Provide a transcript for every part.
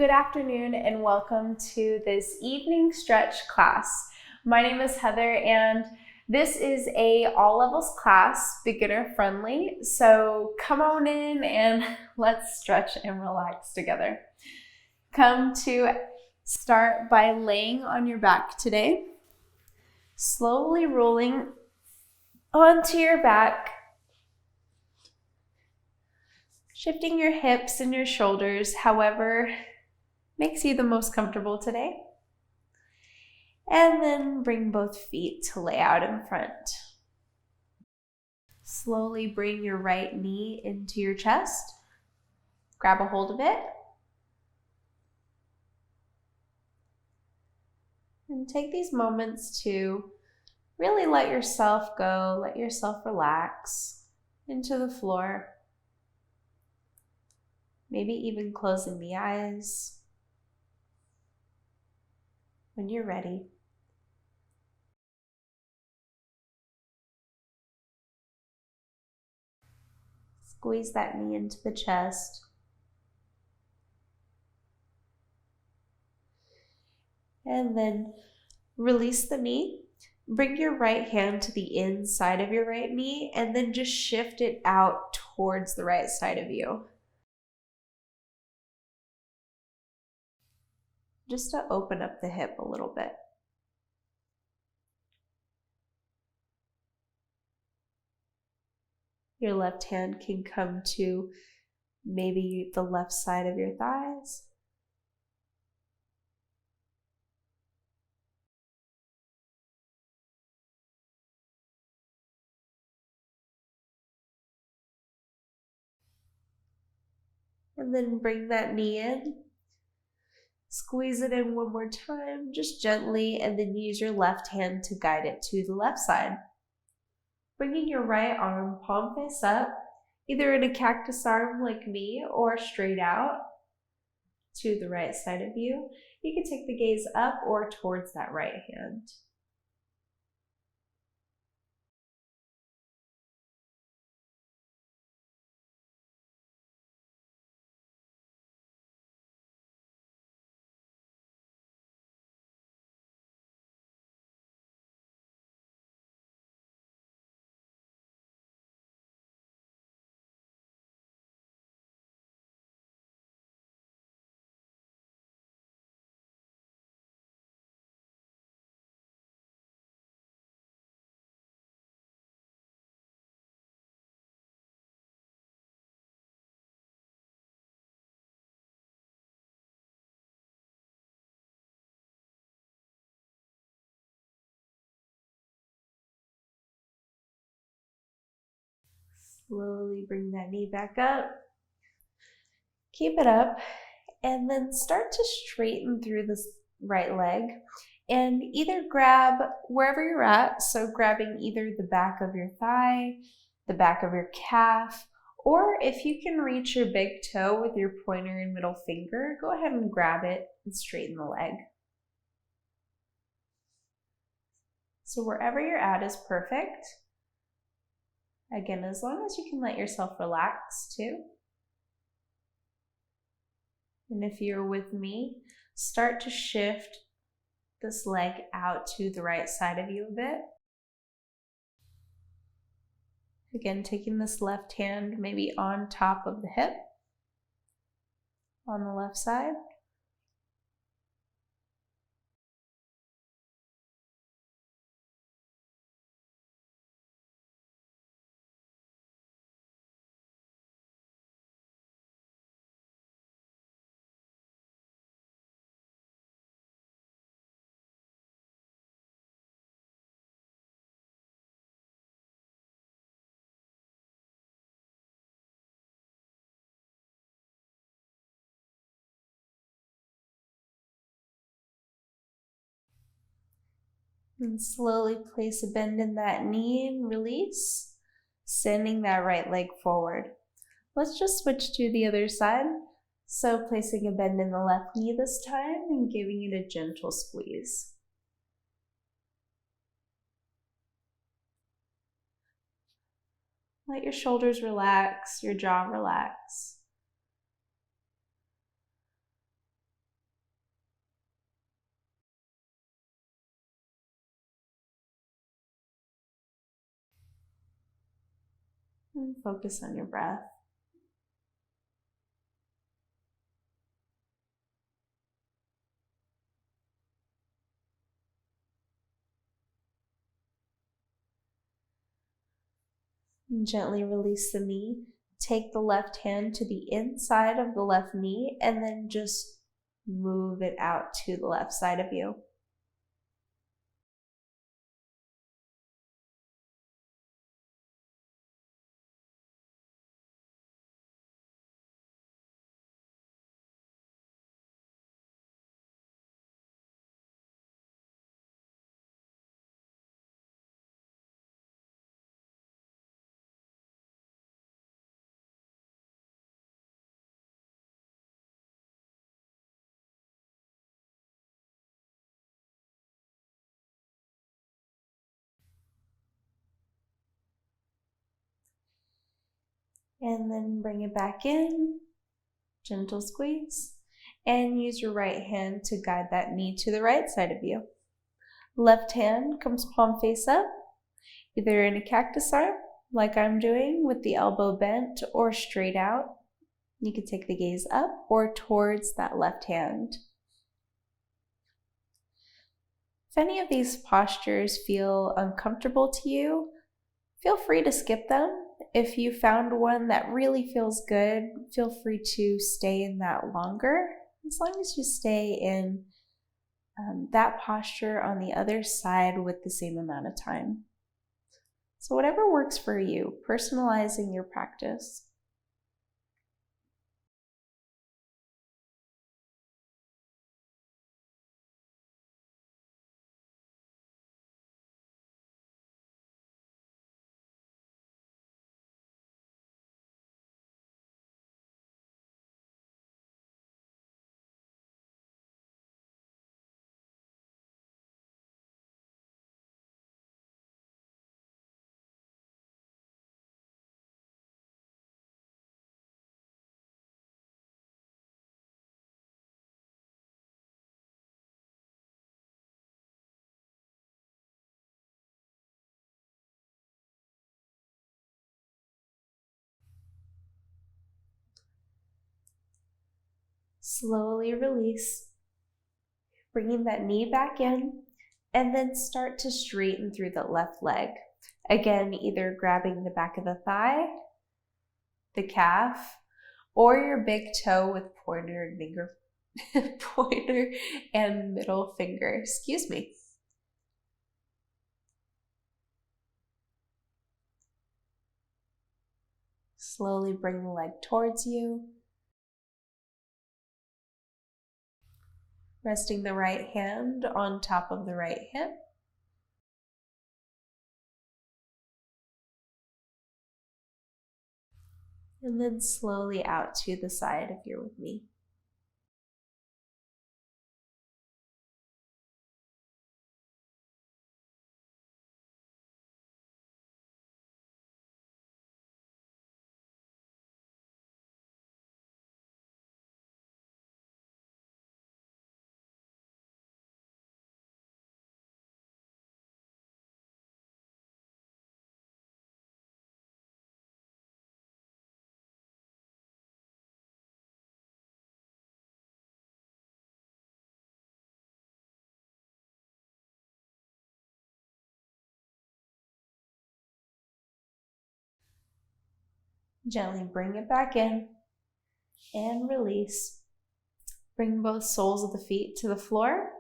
Good afternoon and welcome to this evening stretch class. My name is Heather and this is a all levels class, beginner friendly. So come on in and let's stretch and relax together. Come to start by laying on your back today, slowly rolling onto your back, shifting your hips and your shoulders, however makes you the most comfortable today. And then bring both feet to lay out in front. Slowly bring your right knee into your chest. Grab a hold of it. And take these moments to really let yourself go, let yourself relax into the floor. Maybe even closing the eyes. When you're ready. Squeeze that knee into the chest. And then release the knee. Bring your right hand to the inside of your right knee and then just shift it out towards the right side of you. Just to open up the hip a little bit. Your left hand can come to maybe the left side of your thighs. And then bring that knee in. Squeeze it in one more time, just gently, and then use your left hand to guide it to the left side. Bringing your right arm palm face up, either in a cactus arm like me or straight out to the right side of you. You can take the gaze up or towards that right hand. Slowly bring that knee back up. Keep it up and then start to straighten through this right leg and either grab wherever you're at, so grabbing either the back of your thigh, the back of your calf, or if you can reach your big toe with your pointer and middle finger, go ahead and grab it and straighten the leg. So wherever you're at is perfect. Again, as long as you can let yourself relax too. And if you're with me, start to shift this leg out to the right side of you a bit. Again, taking this left hand maybe on top of the hip on the left side. And slowly place a bend in that knee and release, sending that right leg forward. Let's just switch to the other side. So placing a bend in the left knee this time and giving it a gentle squeeze. Let your shoulders relax, your jaw relax. And focus on your breath. And gently release the knee. Take the left hand to the inside of the left knee and then just move it out to the left side of you. And then bring it back in, gentle squeeze, and use your right hand to guide that knee to the right side of you. Left hand comes palm face up, either in a cactus arm, like I'm doing with the elbow bent, or straight out. You can take the gaze up or towards that left hand. If any of these postures feel uncomfortable to you, feel free to skip them. If you found one that really feels good, feel free to stay in that longer, as long as you stay in that posture on the other side with the same amount of time. So whatever works for you, personalizing your practice. Slowly release, bringing that knee back in, and then start to straighten through the left leg. Again, either grabbing the back of the thigh, the calf, or your big toe with pointer and middle finger. Excuse me. Slowly bring the leg towards you. Resting the right hand on top of the right hip. And then slowly out to the side if you're with me. Gently bring it back in and release. Bring both soles of the feet to the floor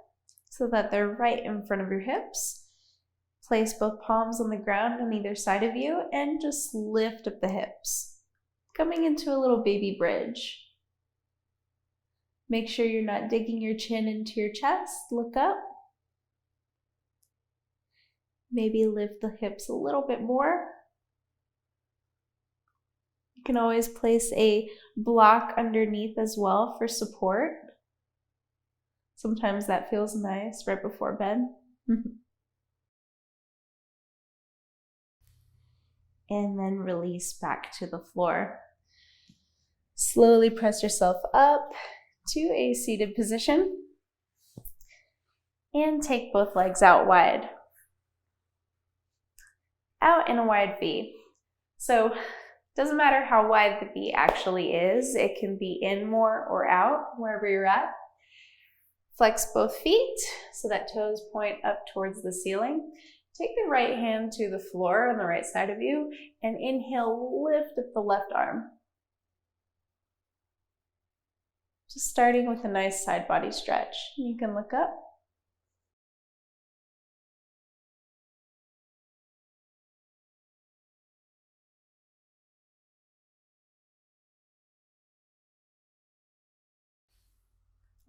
so that they're right in front of your hips. Place both palms on the ground on either side of you and just lift up the hips, coming into a little baby bridge. Make sure you're not digging your chin into your chest. Look up. Maybe lift the hips a little bit more. You can always place a block underneath as well for support. Sometimes that feels nice right before bed. And then release back to the floor. Slowly press yourself up to a seated position and take both legs out wide. Out in a wide V. So Doesn't matter how wide the V actually is. It can be in more or out, wherever you're at. Flex both feet so that toes point up towards the ceiling. Take the right hand to the floor on the right side of you and inhale, lift up the left arm. Just starting with a nice side body stretch. You can look up.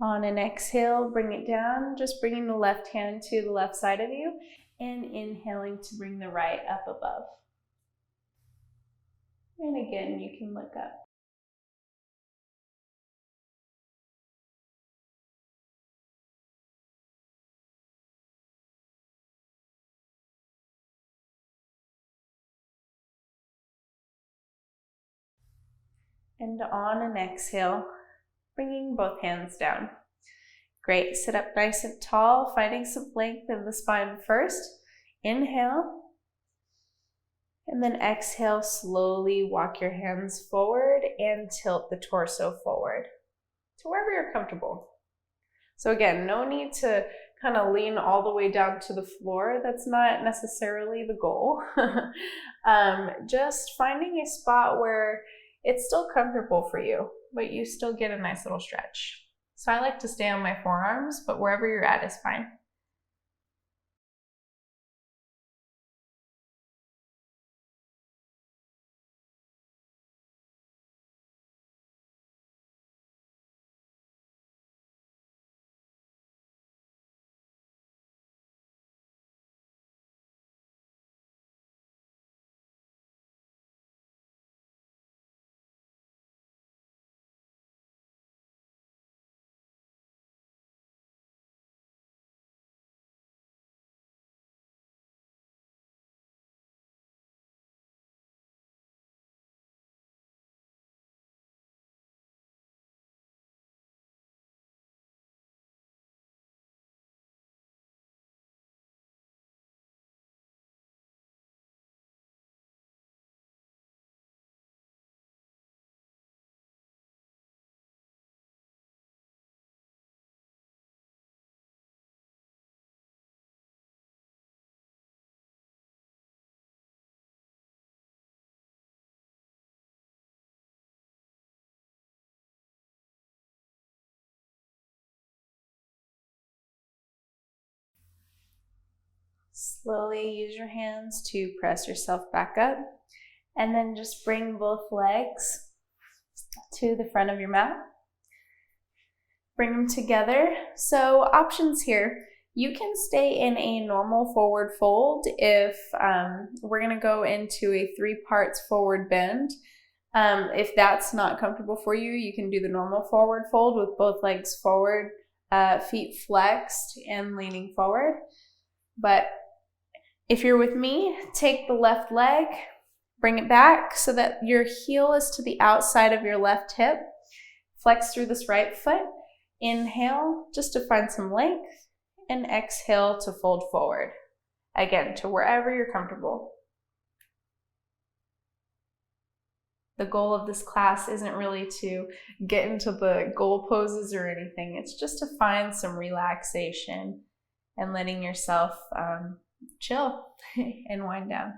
On an exhale, bring it down, just bringing the left hand to the left side of you and inhaling to bring the right up above. And again, you can look up. And on an exhale, bringing both hands down. Great, sit up nice and tall, finding some length in the spine first. Inhale. And then exhale, slowly walk your hands forward and tilt the torso forward to wherever you're comfortable. So again, no need to kind of lean all the way down to the floor. That's not necessarily the goal. Just finding a spot where it's still comfortable for you, but you still get a nice little stretch. So I like to stay on my forearms, but wherever you're at is fine. Slowly use your hands to press yourself back up, and then just bring both legs to the front of your mat. Bring them together. So options here. You can stay in a normal forward fold if we're going to go into a 3 parts forward bend. If that's not comfortable for you, you can do the normal forward fold with both legs forward, feet flexed and leaning forward. But if you're with me, take the left leg, bring it back so that your heel is to the outside of your left hip. Flex through this right foot. Inhale just to find some length, and exhale to fold forward. Again, to wherever you're comfortable. The goal of this class isn't really to get into the goal poses or anything. It's just to find some relaxation and letting yourself chill and wind down.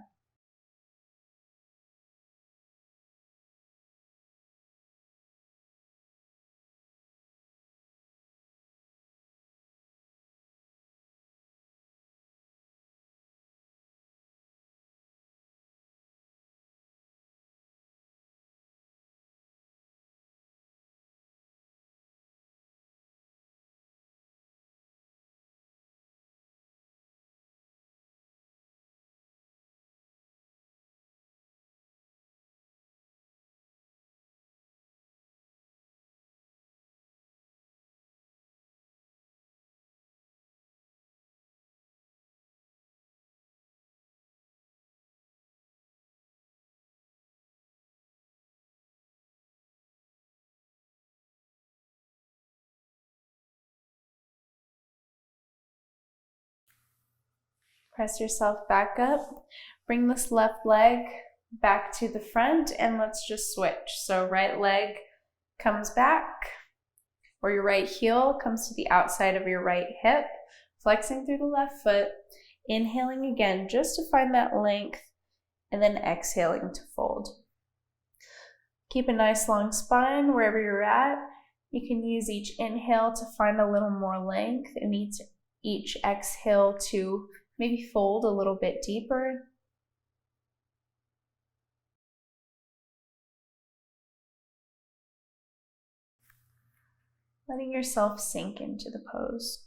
Press yourself back up. Bring this left leg back to the front, and let's just switch. So right leg comes back, or your right heel comes to the outside of your right hip, flexing through the left foot, inhaling again just to find that length, and then exhaling to fold. Keep a nice long spine wherever you're at. You can use each inhale to find a little more length, and each exhale to maybe fold a little bit deeper. Letting yourself sink into the pose.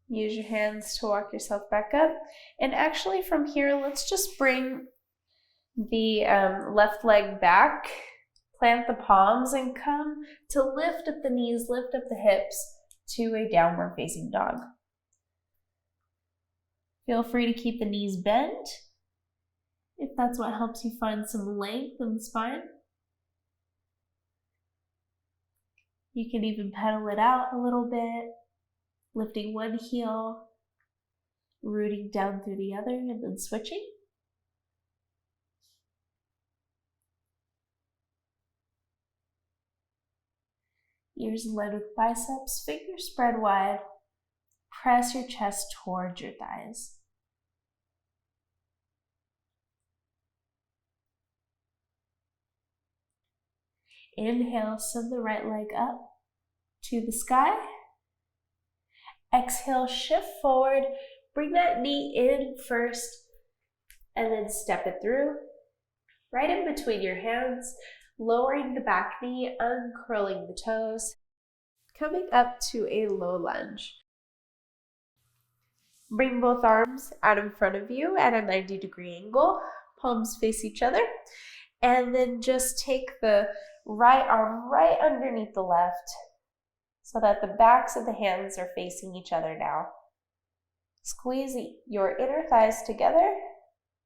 Use your hands to walk yourself back up. And actually from here, let's just bring the left leg back, plant the palms, and come to lift up the knees, lift up the hips to a downward facing dog. Feel free to keep the knees bent if that's what helps you find some length in the spine. You can even pedal it out a little bit, lifting one heel, rooting down through the other, and then switching. Ears led with biceps, fingers spread wide. Press your chest towards your thighs. Inhale, send the right leg up to the sky. Exhale, shift forward. Bring that knee in first, and then step it through. Right in between your hands, lowering the back knee, uncurling the toes, coming up to a low lunge. Bring both arms out in front of you at a 90-degree angle, palms face each other, and then just take the right arm right underneath the left so that the backs of the hands are facing each other now. Squeeze your inner thighs together,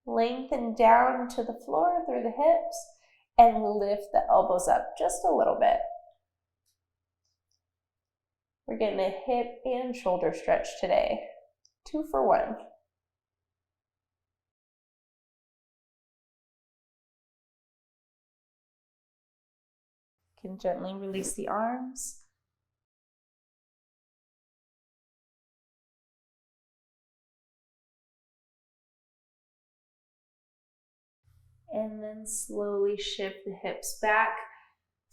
lengthen down to the floor through the hips, and lift the elbows up just a little bit. We're getting a hip and shoulder stretch today. 2 for 1. You can gently release the arms. And then slowly shift the hips back,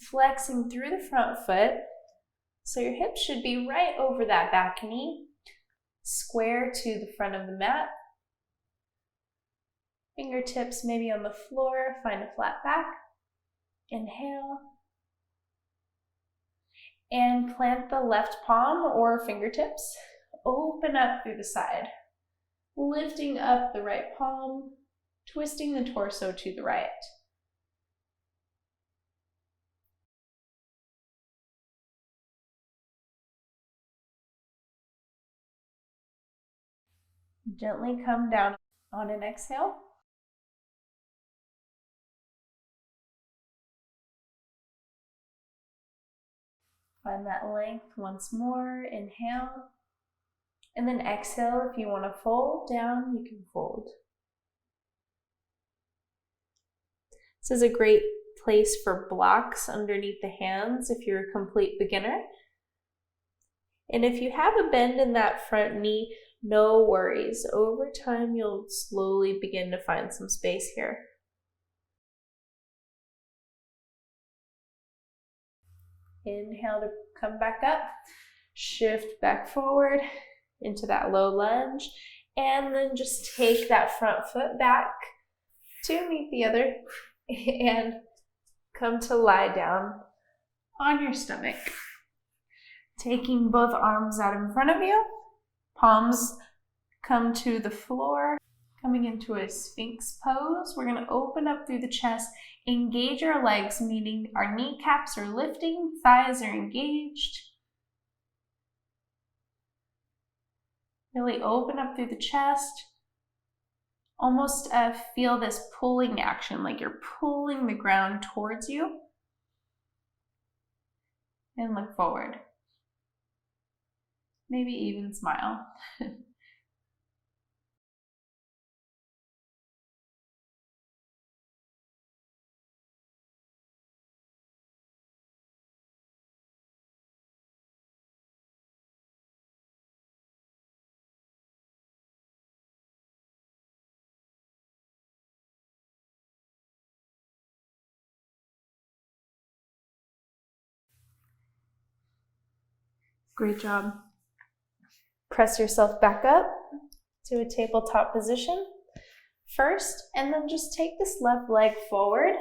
flexing through the front foot. So your hips should be right over that back knee, square to the front of the mat. Fingertips maybe on the floor, find a flat back. Inhale. And plant the left palm or fingertips. Open up through the side. Lifting up the right palm, twisting the torso to the right. Gently come down on an exhale. Find that length once more. Inhale. And then exhale. If you want to fold down, you can fold. This is a great place for blocks underneath the hands if you're a complete beginner. And if you have a bend in that front knee, no worries. Over time, you'll slowly begin to find some space here. Inhale to come back up. Shift back forward into that low lunge. And then just take that front foot back to meet the other and come to lie down on your stomach. Taking both arms out in front of you, palms come to the floor, coming into a Sphinx pose. We're going to open up through the chest, engage our legs, meaning our kneecaps are lifting, thighs are engaged. Really open up through the chest. Almost feel this pulling action, like you're pulling the ground towards you. And look forward. Maybe even smile. Great job. Press yourself back up to a tabletop position first, and then just take this left leg forward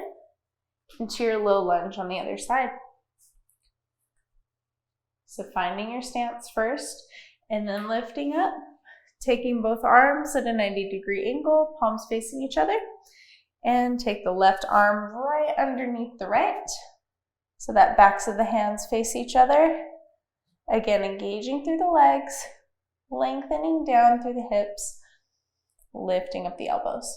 into your low lunge on the other side. So finding your stance first, and then lifting up, taking both arms at a 90-degree angle, palms facing each other, and take the left arm right underneath the right, so that backs of the hands face each other. Again, engaging through the legs, lengthening down through the hips, lifting up the elbows.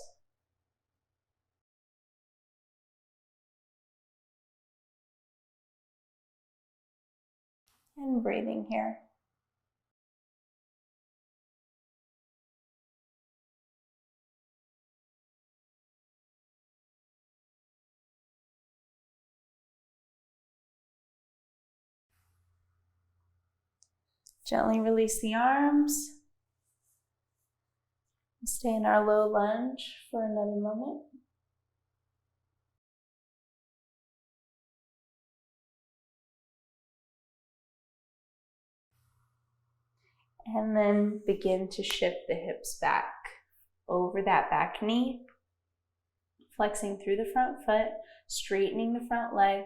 And breathing here. Gently release the arms. Stay in our low lunge for another moment. And then begin to shift the hips back over that back knee, flexing through the front foot, straightening the front leg.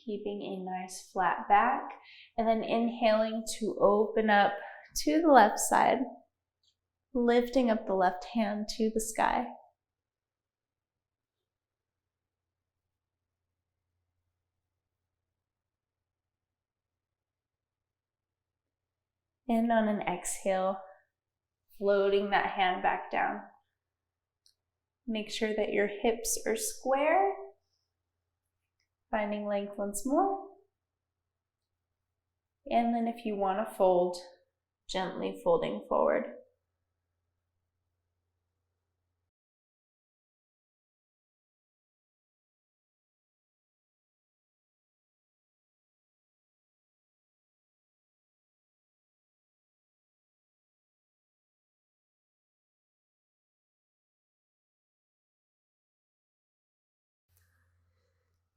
Keeping a nice flat back, and then inhaling to open up to the left side, lifting up the left hand to the sky. And on an exhale, floating that hand back down. Make sure that your hips are square. Finding length once more. And then if you want to fold, gently folding forward.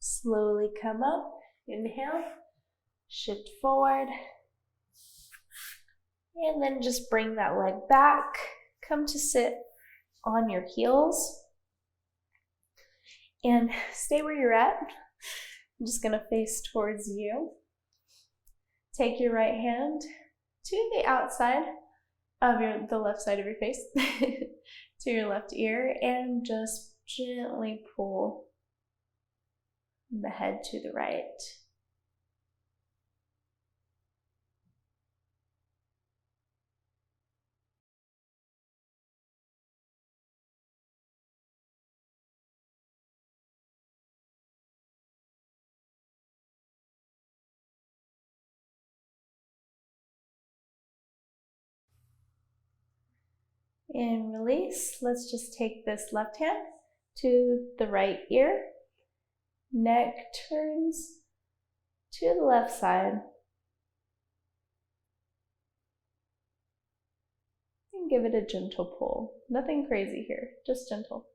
Slowly come up, inhale, shift forward, and then just bring that leg back. Come to sit on your heels and stay where you're at. I'm just gonna face towards you. Take your right hand to the outside of the left side of your face, to your left ear, and just gently pull the head to the right. And release. Let's just take this left hand to the right ear. Neck turns to the left side. And give it a gentle pull. Nothing crazy here, just gentle.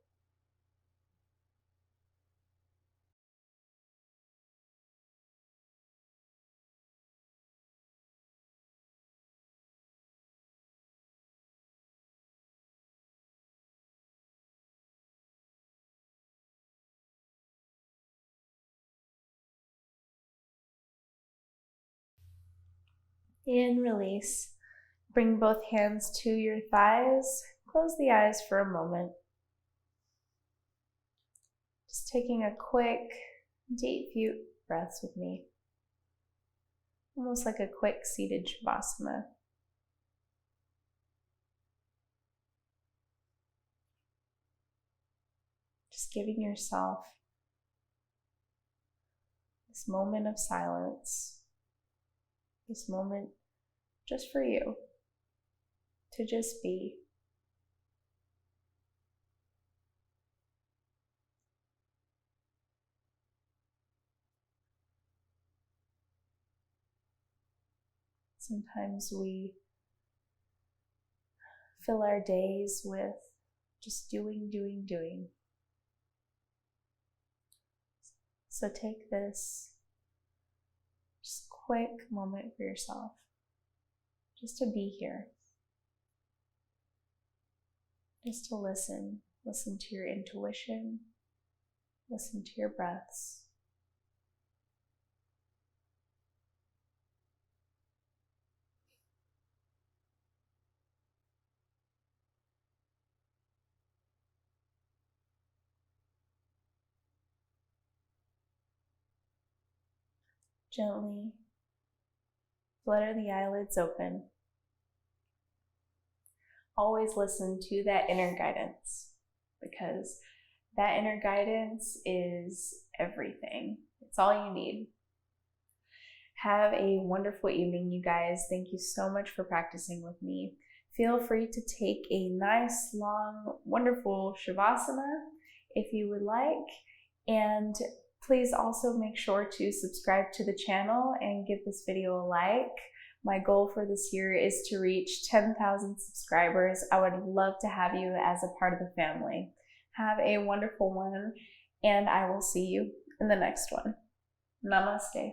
And release. Bring both hands to your thighs. Close the eyes for a moment. Just taking a quick, deep few breaths with me. Almost like a quick seated Shavasana. Just giving yourself this moment of silence, this moment just for you, to just be. Sometimes we fill our days with just doing. So take this just quick moment for yourself, just to be here, just to listen to your intuition, listen to your breaths. Gently flutter the eyelids open. Always listen to that inner guidance, because that inner guidance is everything. It's all you need. Have a wonderful evening, you guys. Thank you so much for practicing with me. Feel free to take a nice, long, wonderful Shavasana if you would like. And please also make sure to subscribe to the channel and give this video a like. My goal for this year is to reach 10,000 subscribers. I would love to have you as a part of the family. Have a wonderful one, and I will see you in the next one. Namaste.